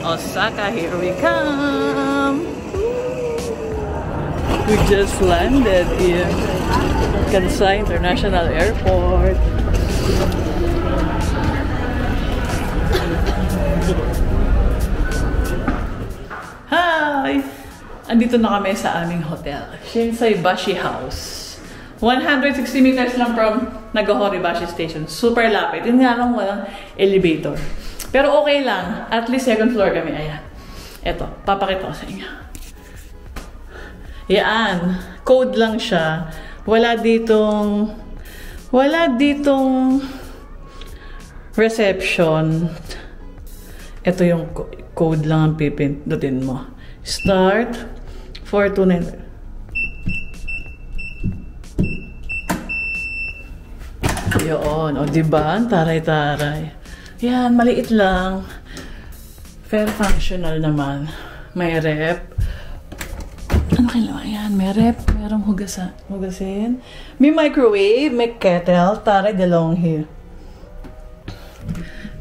Osaka, here we come! We just landed in Kansai International Airport. Hi! Andito na kami sa aming hotel, Shinsei Bashi House. 160 meters lang from Nagahoribashi Station. Super lapit. Yun nga lang walang elevator. Pero okay lang. At least second floor kami. Ayan. Eto, papakita ko sa inyo. Yan. Code lang siya. Wala ditong reception. Ito yung code lang ang pipindutin mo. Start 429. Yun. O diba? Taray-taray. Yan. Maliit lang. Very functional naman. May rep. Ano kailangan? Yan. May rep. Merong hugasin. May microwave. May kettle. Taray, dalawang here.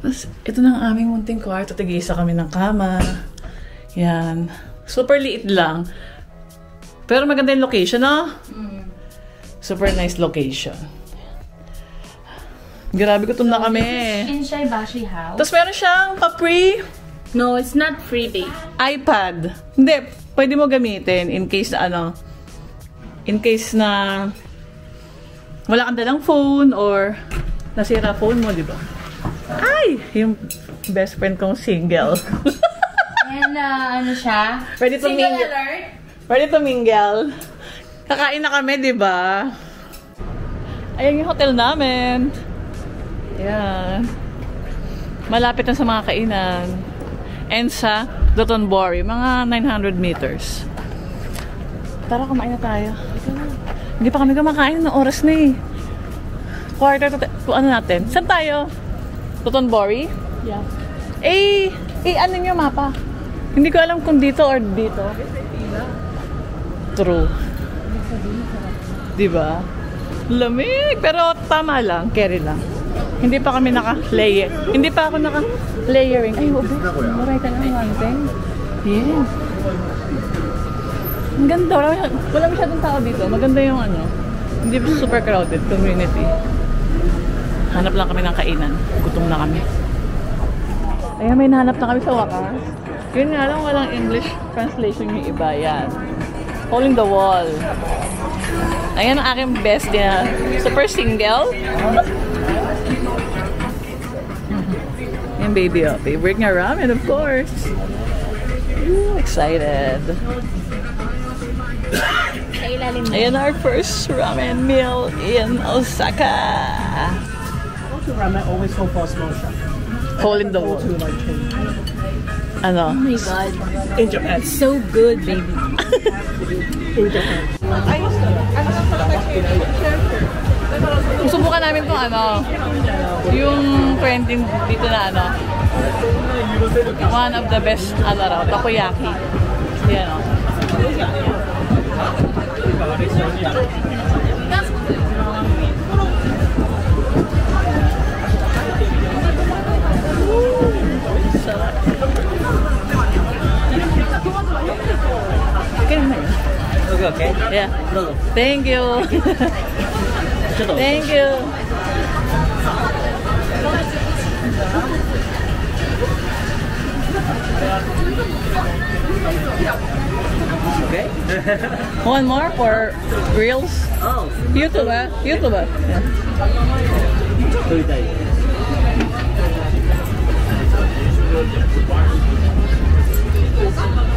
Tapos, ito na ang aming munting kwarto. Tig-isa kami ng kama. Yan. Super liit lang. Pero maganda yung location, no? Super nice location. Grabe, gutom na kami. Shinsei Bashi House. Tapos meron siyang pa-free. No, it's not free, babe. iPad. Hindi, pwede mo gamitin in case na ano. In case na wala kang dalang phone or nasira phone mo, di ba? Ay! Yung best friend kong single. And ano siya? Ready to Single mingle. alert? Ready to mingle. Kakain na kami, di ba? Ayan yung hotel namin. Ayan. Malapit na sa mga kainan. And sa Dotonbori, mga 900 meters. Tara, kumain na tayo. Hindi pa kami kumakain ng oras na eh. Quarter to ano natin? Saan tayo? Dotonbori? Yeah. Ano yung mapa? Hindi ko alam kung dito or dito. True. Diba? Lamig! Pero tama lang. Carry lang. Hindi pa kami naka-layer. Hindi pa ako naka-layering. Ay, ube. Maray ka ng one thing. Yeah. Ang ganda. Wala masyadong tao dito. Maganda yung ano. Hindi super crowded community. Hanap lang kami ng kainan. Gutom na kami. Ayan, may nahanap na kami sa wakas. Yun nga lang, walang English translation yung iba. Yan. Holding the wall. Ayan ang aking best niya. Super single. Yan, baby. Oh. Favorite nga ramen, of course. Ooh, excited. Ayan our first ramen meal in Osaka. Ramen always go for a small shop. Holding the wall. Ano? Oh my god. In Japan. It's so good, baby. In Japan. Subukan namin kung ano, yung trending dito na ano, one of the best, ano raw, takoyaki. Yan o. Okay. Yeah. Thank you. Thank you. Okay. One more for reels. Oh. YouTuber. Yeah.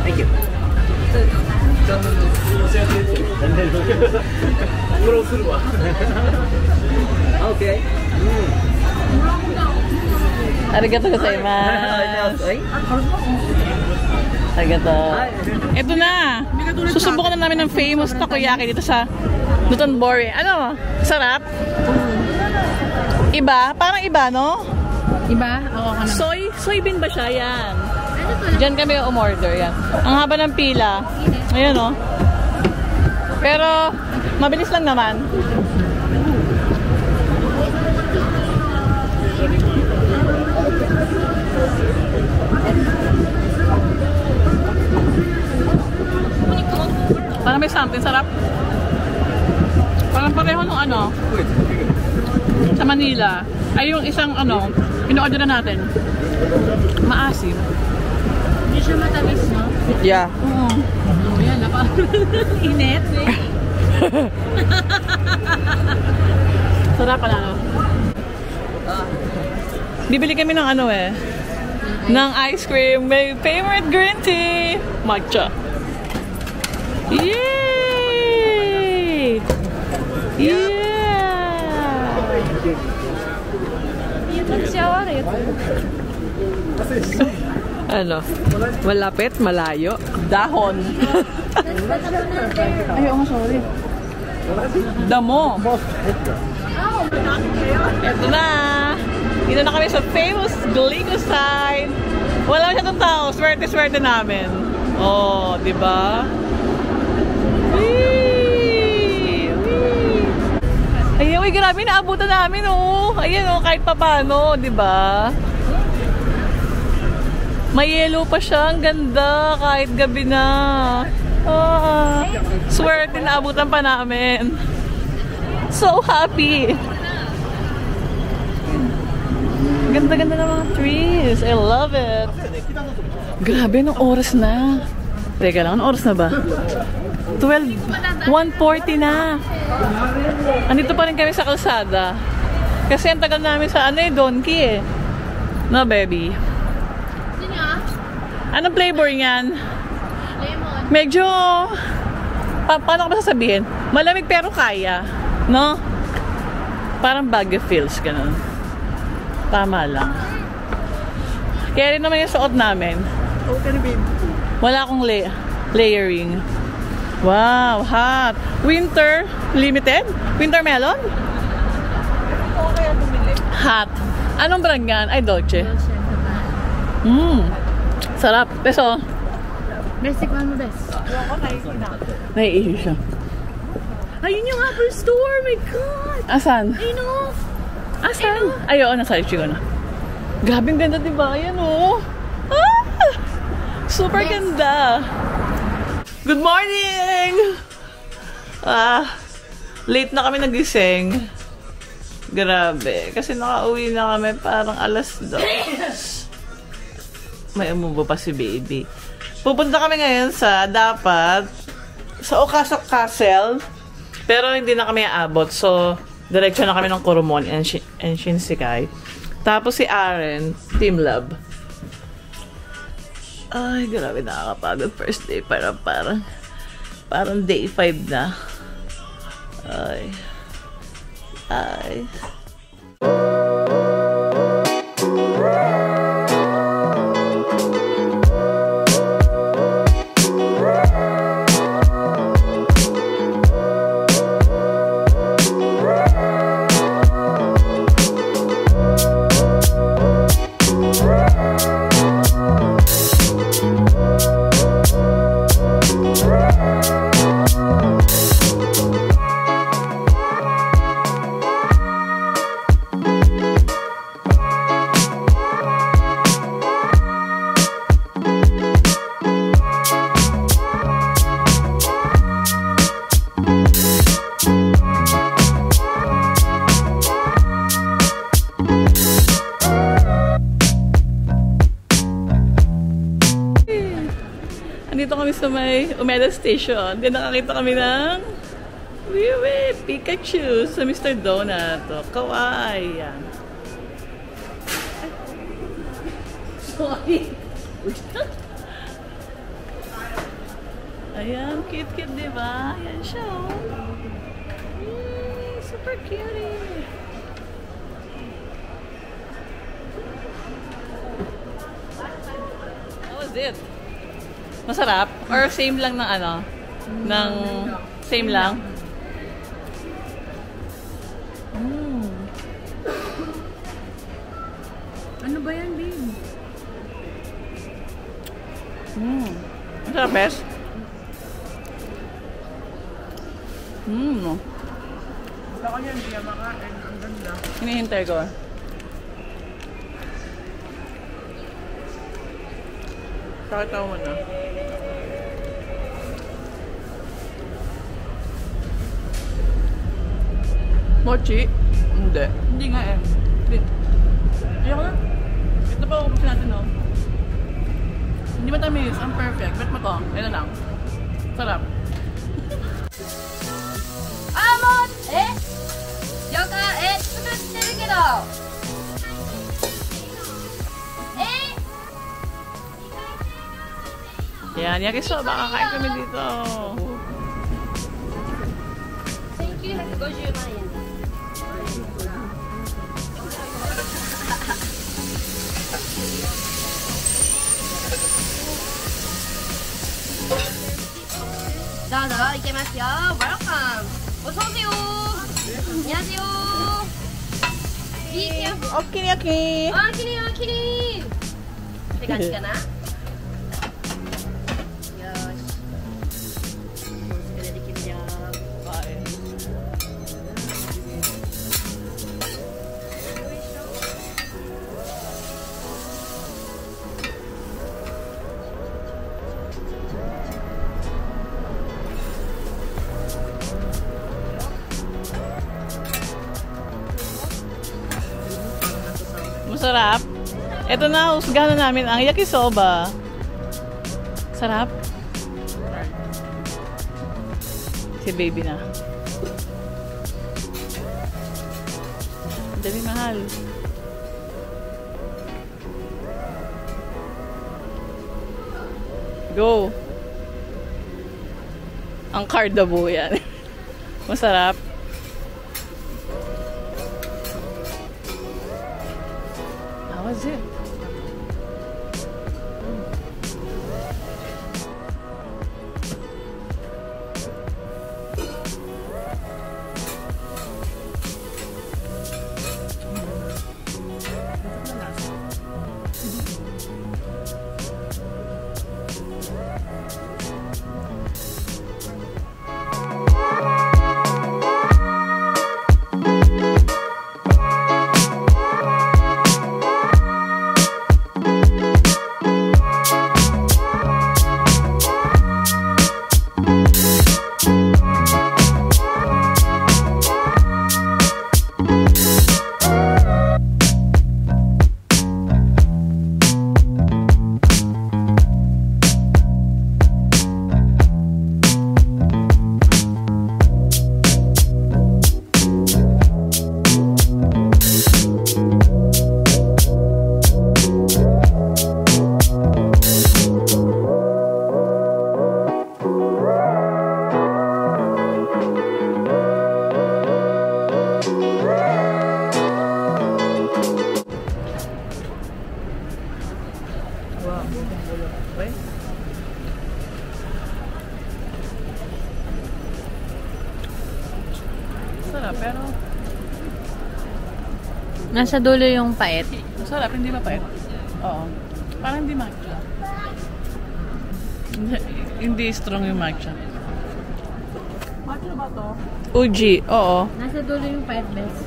Thank you. Okay. Arigato gozaimasu. Arigato. Ito na. Susubukan na namin ng famous takoyaki dito sa Dotonbori. Ano? Sarap? Iba? Parang iba, no? Iba? Ako ka na. Soybean ba siya? Yan. Diyan kami umorder. Yan. Ang haba ng pila. Ayan, no? Pero, mabilis lang naman. Parang may something sarap. Parang pareho nung ano sa Manila. Ay yung isang ano, in-order na natin. Maasim. Hindi siya matamis, no? Yeah. Oo. Ayan, init. Sarap pala, no? Bibili kami ng ano ng ice cream. May favorite green tea. Matcha. Yay! Yeah! Ano? Malapit, malayo. Dahon. Ay, oh, sorry. Damo. Ito na. Dito na kami sa famous Glico side. Wala masyadong tao. Swerte-swerte namin. Oh, di ba? Wee! Wee! Ayun, uy, grabe, naabutan namin, oh. Ayan, oh, kahit pa paano, di ba? May yellow pa siya. Ang ganda, kahit gabi na. Ah, swerte, naabutan pa namin. So happy. Ganda-ganda ng mga trees. I love it. Grabe, nung oras na. Teka lang, anong oras na ba? 1:40 na. Andito pa rin kami sa kalsada. Kasi ang tagal namin sa Donkey No, baby. Anong flavor niyan? Lemon. Medyo, paano ko ba sasabihin? Malamig pero kaya. No? Parang Baguio feels, ganun. Tama lang. Kaya rin naman yung suot namin. Wala akong layering. Wow, hot. Winter limited? Winter melon? Hot. Anong brand yan? Ay, Dolce. Sarap. Peso. Basic one mo, best. Naiihi siya. Ayun yung Apple Store! My God! Asan? Ayun o! Asan? Ay, oo, nasa ko na. Grabe, ang ganda, diba? Ayan, oh. Ah! Super ganda. Good morning! Late na kami nagising. Grabe. Kasi nakauwi na kami parang 2:00. May umubo pa si baby. Pupunta kami ngayon sa Okasok Castle. Pero hindi na kami aabot. So, diretso na kami ng Kurumon and Shinsekai. Tapos si Aren, Team Lab. Ay, grabe, nakakapagod. First day, parang day 5 na. Ay. Dito kami sa may Umeda Station. Diyan nakakita kami ng Pikachu sa Mr. Donut. Kawaii. Yan. Sorry. Ayan, cute-cute, di ba? Ayan siya, oh. Super cutie. How was it? Masarap? Or same lang ng ano? Ng same lang? Ano ba yan, babe? Masarap, bes? Gusto ko yan, hindi makain. Ang ganda. Hinihintay ko. Sakit ako muna. Mochi? Hindi. Hindi nga eh. Hindi. Ayoko na. Ito pa ubusin natin, no? Hindi matamis. Ang perfect. Bet mo to. Yan na lang. Sarap. 了解。作ってるけど。Yan. Yakisoba. Kakain kami dito. 1950万円。どうぞいけますよ。Welcome。おそうぜよ。やぜよ。いいよ。 Okinaki! あ、きれいきれい。って感じかな。よし。もうすぐできるよ。 Bye. Masarap. Ito na, husgahan na namin ang yakisoba. Sarap. Si baby na. Dali, mahal. Go. Ang cardabo yan. Masarap. How was it? Wait. Sarap, pero Nasa dulo yung pait. sarap, hindi mapait. Oo. Parang hindi matcha. Hindi strong yung matcha. Matcha ba to? Uji, oo. Nasa dulo yung pait, best.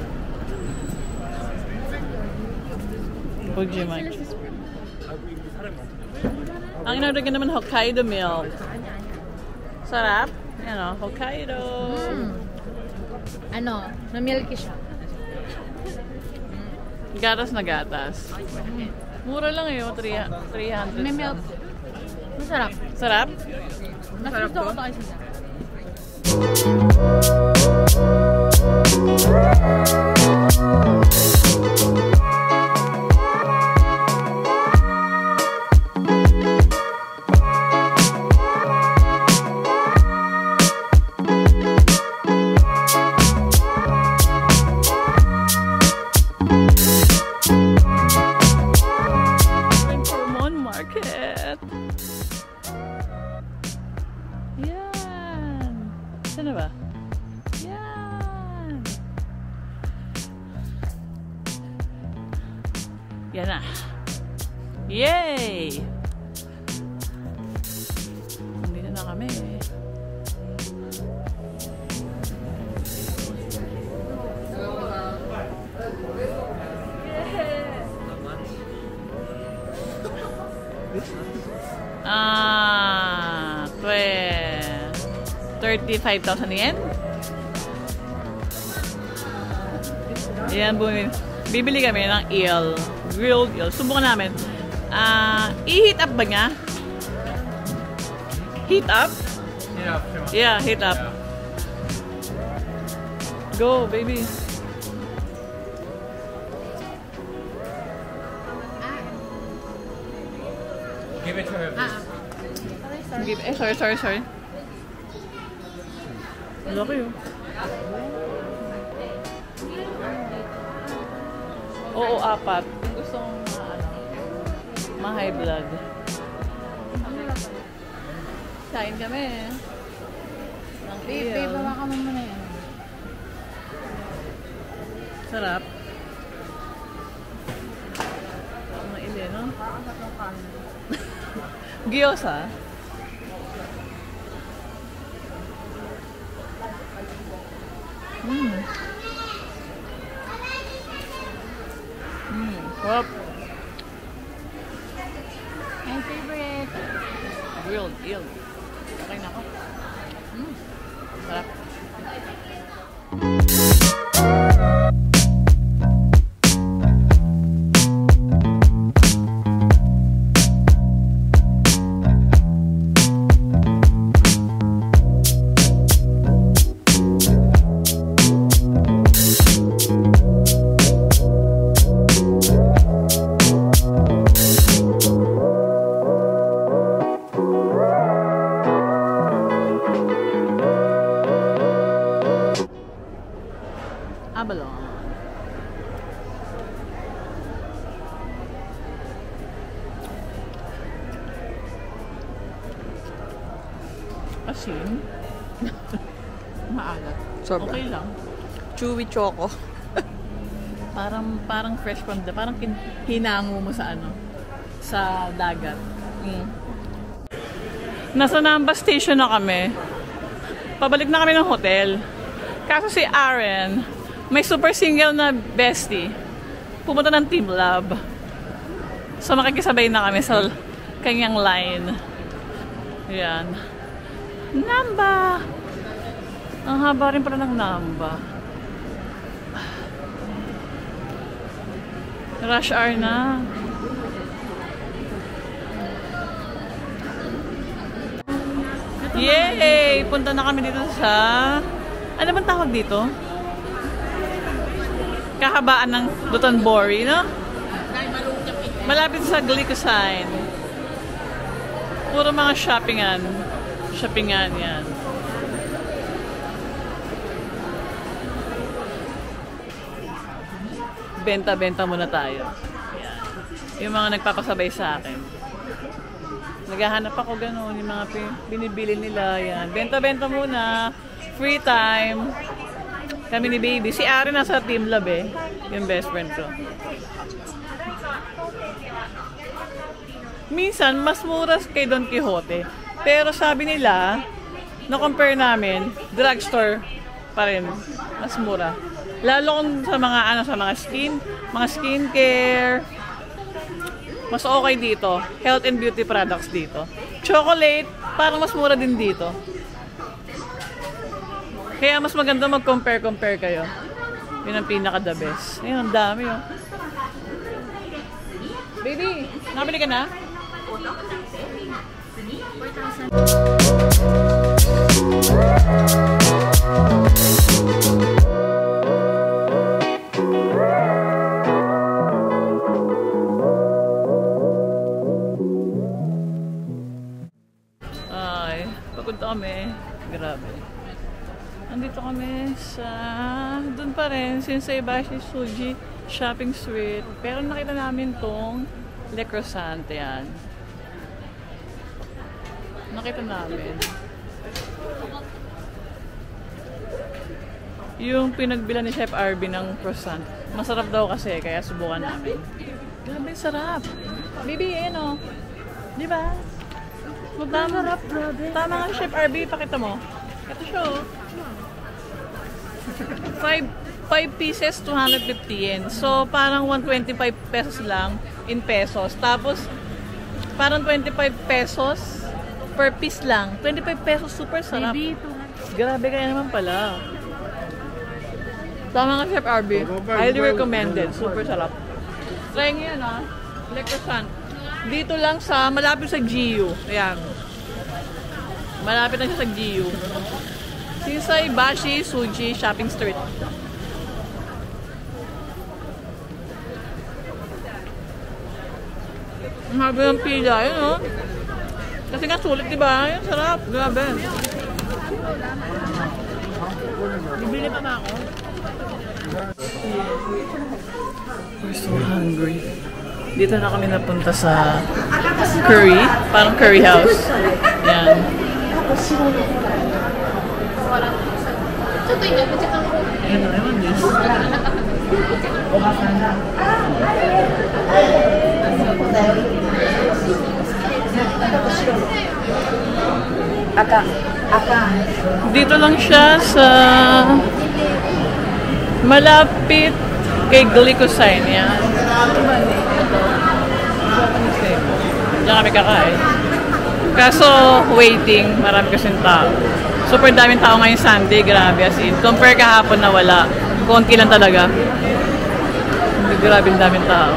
Uji matcha. Ang in-order ko naman Hokkaido milk. Sarap. Yan o, Hokkaido. Ano, na-milky siya. Gatas na gatas. Mura lang eh, 300. May milk. Masarap. Sarap? Mas gusto ko ito kasi na ba? Yan! Yan na. Yay! Nandito na kami. Ah, 35,000 yen? Ayan, bibili kami ng eel. Grilled eel. Subukan namin. I-heat up ba niya? Heat up? Yeah, heat up. Go, baby. Give it to her, please. Sorry. Laki yun. Oo, 4. Kung gusto mong ma-high blood. Kain kami. Babe, bawa ka mo muna yan. Sarap. Mga ili, no? Parang tatlong kanin. Gyoza. Sarap. My favorite. Grilled eel. Okay na ako. Sarap. Abalone. Asin. Maalat. Sobra. Okay lang. Chewy choco. Parang fresh from the, parang hinango mo sa sa dagat. Nasa Namba Station na kami. Pabalik na kami ng hotel. Kaso si Aaron, may super single na bestie. Pumunta ng Team Lab. So makikisabay na kami sa kanyang line. Ayan. Namba! Ang haba rin pala ng Namba. Rush hour na. Yay! Punta na kami dito sa... Ano bang tawag dito? Kahabaan ng Dotonbori, no? Malapit sa Glycosine. Puro mga shoppingan. Shoppingan yan. Benta-benta muna tayo. Yan. Yung mga nagpapasabay sa akin. Naghahanap ako gano'n, yung mga binibili nila. Yan. Benta-benta muna. Free time. Kami ni baby. Si Ari nasa Team Lab eh. Yung best friend ko. Minsan, mas mura kay Don Quixote. Pero sabi nila, na-compare namin, drugstore pa rin. Mas mura. Lalo kung sa mga mga skincare. Mas okay dito. Health and beauty products dito. Chocolate, parang mas mura din dito. Kaya mas maganda mag-compare kayo. Yun ang pinaka-the best. Ayun, ang dami oh. Baby, nakabili ka na? Ay, pagod kami. Grabe. Nandito kami sa... Doon pa rin, Shinsaibashi Suji Shopping Street. Pero nakita namin tong Le Croissant. Yan. Nakita namin. yung pinagbilan ni Chef Arby ng croissant. Masarap daw kasi, kaya subukan namin. Grabe, sarap. Bibi, ano? Di ba? Tama, tama nga, Chef Arby, pakita mo. Ito siya, oh. 5 pieces, 250 yen. So, parang 125 pesos lang in pesos. Tapos, parang 25 pesos per piece lang. 25 pesos, super sarap. Grabe kaya naman pala. Tama nga, Chef Arby. Highly recommended. Super sarap. Try nyo yan, ha? Croissant. Dito lang sa, malapit sa GU. Ayan. Malapit na siya sa GU. Shinsai Bashi Suji Shopping Street. Ang habi ng pila, yun, oh. Kasi nga sulit, diba? Yun, sarap. Grabe. Bibili pa ba ako? We're so hungry. Dito na kami napunta sa curry. Parang curry house. Yan. Ano naman this? Dito lang siya sa malapit kay Glycosine. Yan. Diyan kami kakain. Kaso waiting, marami kasing tao. Super daming tao ngayon Sunday, grabe as in. Compare kahapon na wala. Konti lang talaga. Grabe ang daming tao.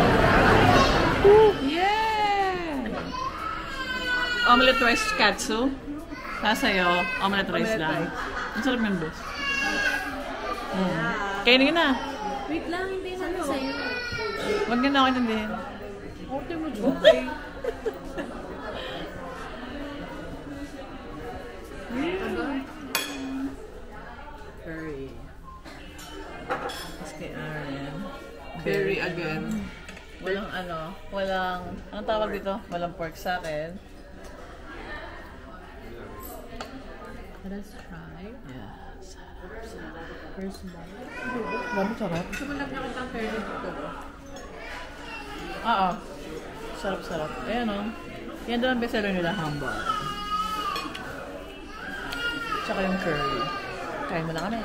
Yeah! Omelette rice katsu. Sasayo, omelette rice lang. Ang sarap yung boss. Kainin na. Wait lang, hindi na sa'yo. Huwag nga na ako nandihin. Okay mo, Joy. Curry. Mas kay Arian. Curry again. Walang anong tawag dito? Walang pork sa akin. Let's try. Yeah, sarap. First bite. Grabe sarap. Gusto mo lang nakita ang curry dito. Oo. Sarap. Ayan o. Yan doon ang bestseller nila, hamburg. Tsaka yung curry. Kain mo na kami.